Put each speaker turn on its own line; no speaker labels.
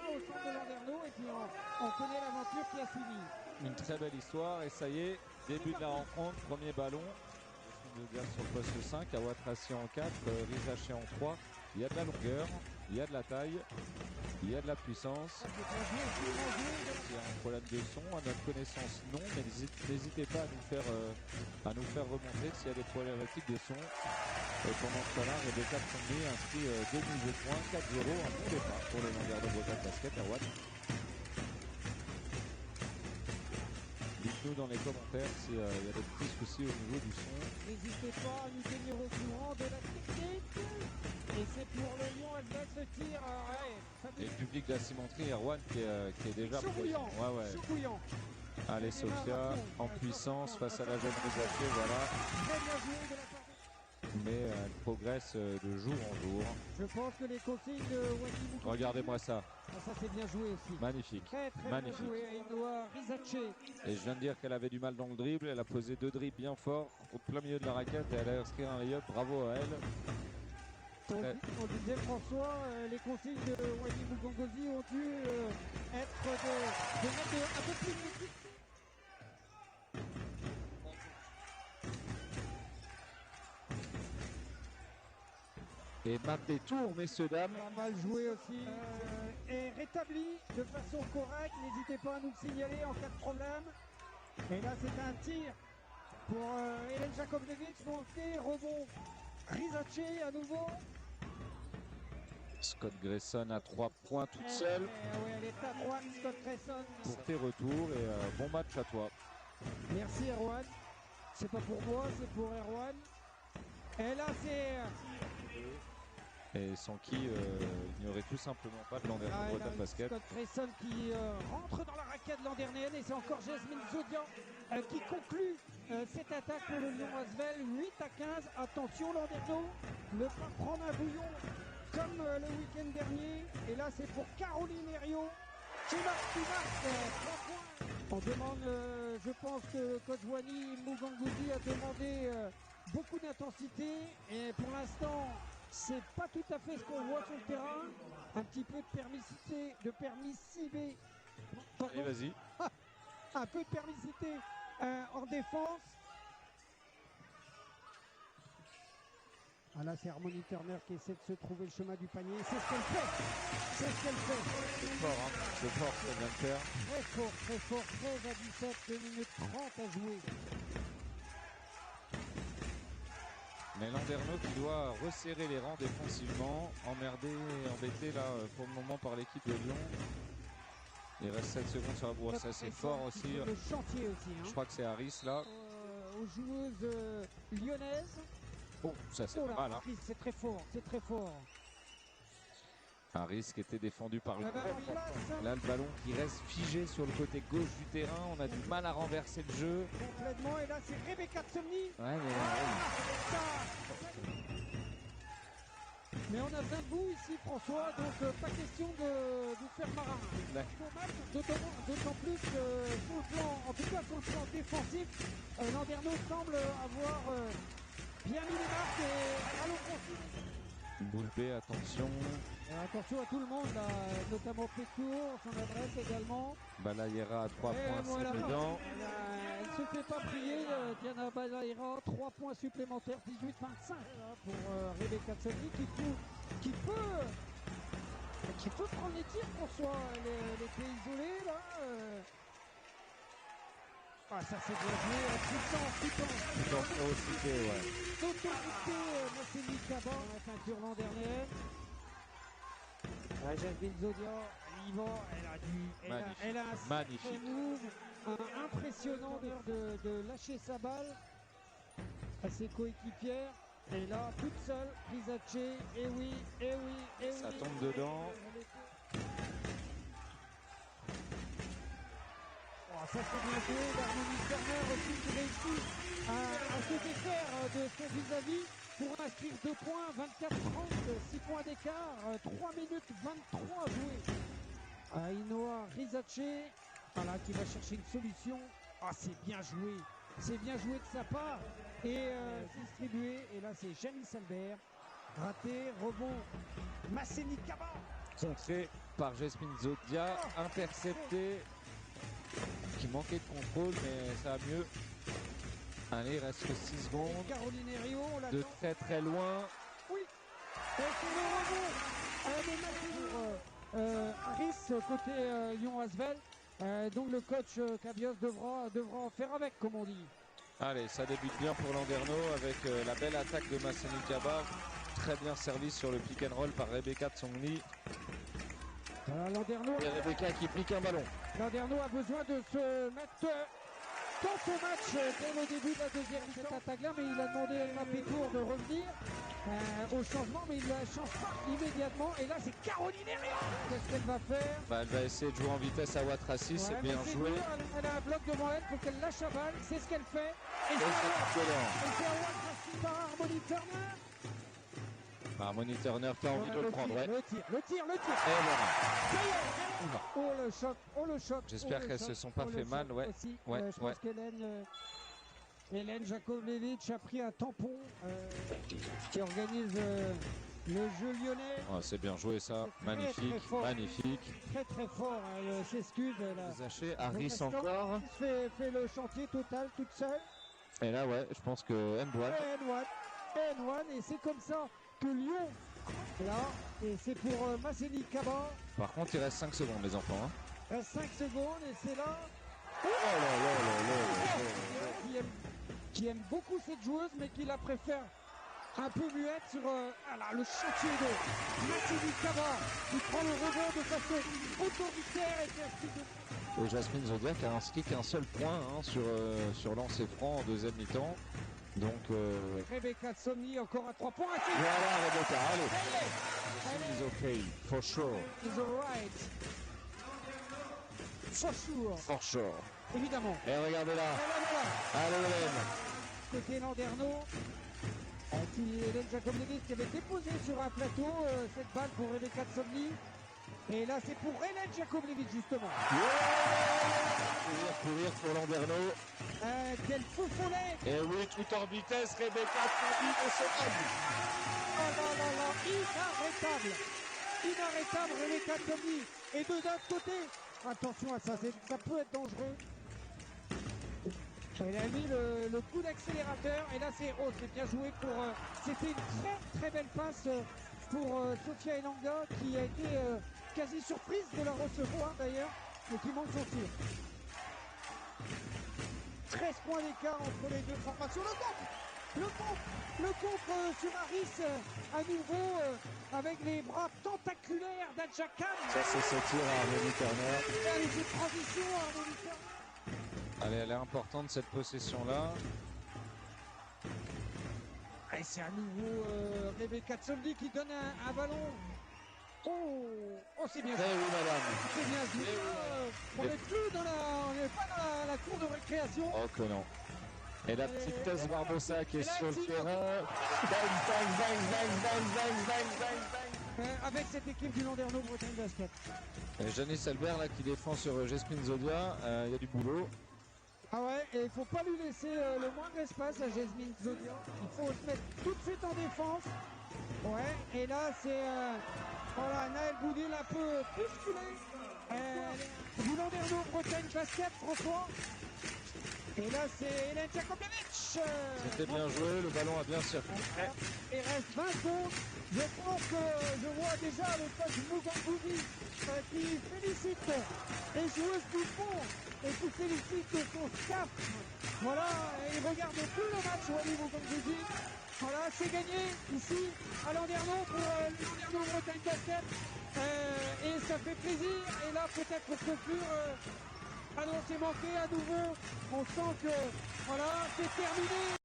au centre de Landerneau et puis on connaît l'aventure qui a suivi.
Une très belle histoire et ça y est, début de la rencontre, premier ballon. Sur le poste 5, Awatrassi en 4, Rizaché en 3. Il y a de la longueur, il y a de la taille, il y a de la puissance. Il y a un problème de son, à notre connaissance non, mais n'hésitez pas à nous faire remonter s'il y a des problématiques de son. Et pendant ce temps-là, Rebecca Tsongi inscrit 2 nouveaux points, 4-0, un bon départ pour les Landerneau Bretagne Basket à Watt. Dites-nous dans les commentaires s'il y a des petits soucis au niveau du son.
N'hésitez pas à nous tenir au courant de la technique. Et c'est pour le Lyon Asvel ce tir.
Et le public de la cimenterie, Erwan qui est déjà
chaud bouillant.
Chaud
bouillant.
Allez Sofia en puissance face à la jeune Rizaché, voilà.
Très bien joué de la part de...
Mais elle progresse de jour en jour.
Je pense que les consignes de Wadi.
Regardez-moi ça.
Ça c'est bien joué aussi.
Magnifique.
Très magnifique. Bien joué Ainoa Rizaché.
Et je viens de dire qu'elle avait du mal dans le dribble. Elle a posé 2 dribbles bien forts au plein milieu de la raquette et elle a inscrit un lay-up. Bravo à elle.
On disait François, les consignes de Wadi Mugongosi ont dû être de mettre un peu plus de...
Et marque des tours, messieurs, dames.
Pas mal joué aussi. Et rétabli de façon correcte. N'hésitez pas à nous le signaler en cas de problème. Et là, c'est un tir pour Hélène Jakovlevich. Monté, rebond. Rizaché à nouveau.
Scott Grayson à 3 points toute seule.
Oui, elle est à droite, Scott Grayson.
Pour tes retours et bon match à toi.
Merci Erwan. C'est pas pour moi, c'est pour Erwan. Et là, c'est...
Et sans qui il n'y aurait tout simplement pas de Landerneau Bretagne Basket.
Scott Grayson qui rentre dans la raquette landernaienne et c'est encore Jasmine Zodian qui conclut cette attaque pour le Lyon Asvel. 8-15. Attention Landerneau, ne pas prendre un bouillon comme le week-end dernier. Et là c'est pour Caroline Herriot qui marque 3 points. On demande, je pense que coach Wani Mugongosi a demandé beaucoup d'intensité et pour l'instant c'est pas tout à fait ce qu'on voit sur le terrain. Un petit peu de permissivité.
Allez, vas-y.
Un peu de permissivité en défense. Ah là, c'est Harmony Turner qui essaie de se trouver le chemin du panier. C'est ce qu'elle fait. C'est ce qu'elle fait.
C'est fort, hein. C'est fort ce qu'elle vient de faire.
Très fort, très fort. 13-17, 2 minutes 30 à jouer.
Mais Landerneau qui doit resserrer les rangs défensivement, embêté là pour le moment par l'équipe de Lyon. Il reste 7 secondes sur la bourre, ça c'est fort aussi.
Le chantier aussi. Hein.
Je crois que c'est Harris là.
Aux joueuses lyonnaises.
Oh, ça c'est pas mal. Hein.
C'est très fort, c'est très fort.
Harris qui était défendu par le là le ballon qui reste figé sur le côté gauche du terrain, on a du mal à renverser le jeu.
Complètement, et là c'est Rebecca Tsomny.
Ouais,
mais on a besoin de vous ici François, donc pas question de vous faire marin. D'autant plus que sur le plan, en tout cas sur le plan défensif, Landerneau semble avoir bien mis les marques et à l'offensive.
Boulbé, attention.
Attention à tout le monde, là, notamment Pécourt, son adresse également.
Balayera à 3 points,
voilà,
c'est dedans.
Elle ne se fait pas prier, Diana Balayera, 3 points supplémentaires, 18-25 pour Rebecca Tsongi qui peut prendre les tirs pour soi. Elle était isolée là. Ah, ça c'est bien joué, puissance.
Tout en férocité, ouais.
Autorité, Massimi Kaba, la ceinture landernaienne. Jasmine Zodian, elle a un sacré move impressionnant de lâcher sa balle à ses coéquipières. Et là, toute seule, Rizaché, et oui.
Ça tombe dedans.
Oh, ça c'est bien joué, Harmony Turner aussi qui réussit à se défaire de son vis-à-vis pour inscrire 2 points, 24-30, 6 points d'écart, 3 minutes 23 à jouer. Ainoa Rizaché, voilà, qui va chercher une solution. Ah, c'est bien joué de sa part et distribué. Et là c'est Janice Albert, raté, rebond, Masseni Kaba.
contré par Jasmine Zodia, intercepté, qui manquait de contrôle, mais ça va mieux. Allez, il reste 6 secondes.
Caroline Herriot, on l'attend.
De très très loin.
Oui. Et c'est le rebond de Mathieu Harris côté Lyon-Asvel. Donc le coach Cabios devra en faire avec, comme on dit.
Allez, ça débute bien pour Landerneau avec la belle attaque de Masseni Kaba. Très bien servi sur le pick and roll par Rebecca Tsongli.
Landerneau.
Et Rebecca qui pique un ballon.
Landerneau a besoin de se mettre dans son match dès le début de la deuxième cette attaque-là, mais il a demandé à Emma Pétour de revenir au changement, mais il ne change pas immédiatement. Et là, c'est Caroline Herriot. Qu'est-ce qu'elle va faire?
Elle va essayer de jouer en vitesse à Watrassi, c'est bien joué.
Dur, elle a un bloc devant elle, il faut qu'elle lâche la balle, c'est ce qu'elle fait. Et c'est à Watrassi par Harmony Turner.
Harmony Turner qui a envie de le prendre. Ouais.
Le tir.
Et voilà.
Ça y est. Oh le choc.
J'espère qu'elles se sont pas fait mal. Ouais.
Aussi.
Ouais,
je pense qu'Hélène Jakovlevich a pris un tampon qui organise le jeu lyonnais.
Oh, c'est bien joué ça, magnifique, magnifique.
Très fort, elle s'excuse.
Zaché, Harris encore.
Fait le chantier total toute seule.
Et là, ouais, je pense que
N1, et c'est comme ça que Lyon, là, et c'est pour Masseni Kaba.
Par contre, il reste 5 secondes, les enfants.
Il reste 5 secondes, et c'est là. Qui aime beaucoup cette joueuse, mais qui la préfère un peu muette sur le chantier de Masseni Kaba, qui prend le rebond de façon autoritaire et qui inscrit de...
Et Jasmine Zodia qui a inscrit qu'un seul point sur lancer franc en deuxième mi-temps. Donc
Rebecca Tsongli encore à 3 points.
Voilà Rebecca, allez. She's okay, for sure.
She's alright.
For sure.
Évidemment.
Et regardez là. Allez Hélène.
Côté Landerneau. Hélène Jakovlevich qui avait déposé sur un plateau cette balle pour Rebecca Tsongli. Et là c'est pour Hélène Jakovlevich justement.
Courir pour Landerneau.
Quel feu follet.
Et oui, tout en vitesse, Rebecca Tsongli de ce
Inarrêtable Rebecca Tsongli. Et de l'autre côté, attention à ça, ça peut être dangereux. Elle a mis le coup d'accélérateur et là c'est bien joué pour... C'était une très belle passe pour Sofia Elanga qui a été quasi surprise de la recevoir d'ailleurs et qui manque son tir. 13 points d'écart entre les deux formations. Le contre sur Harris à nouveau avec les bras tentaculaires d'Adja Khan.
Ça c'est ce tir à Harmony Turner.
Allez, c'est transition à Harmony Turner.
Allez, elle est importante cette possession-là.
Et c'est à nouveau Rebecca Tsongli qui donne un ballon. Oh, c'est bien joué.
Oui, madame.
C'est bien joué. On n'est pas dans la cour de récréation.
Oh que non. Et la petite Tess Barbosa qui est sur le terrain. Bang.
Avec cette équipe du Landerneau Bretagne Basket.
Et Janice Albert là qui défend sur Jasmine Zodia. Il y a du boulot.
Ah ouais, et il ne faut pas lui laisser le moindre espace à Jasmine Zodia. Il faut se mettre tout de suite en défense. Ouais, et là c'est Naël Boudil un peu bousculé. Du Landerneau Bretagne Basket, François. Et là c'est Hélène Jakovlevich.
C'était bien joué, le ballon a bien circulé.
Il reste 20 secondes. Je pense que je vois déjà le coach Mugamboudi qui félicite les joueuses du fond et qui félicite son staff. Voilà, et il regarde plus le match, Wally Mugamboudi. Voilà, c'est gagné ici à Landerneau pour le Landerneau Bretagne Basket. Et ça fait plaisir. Et là, peut-être pour conclure, c'est manqué à nouveau. On sent que voilà, c'est terminé.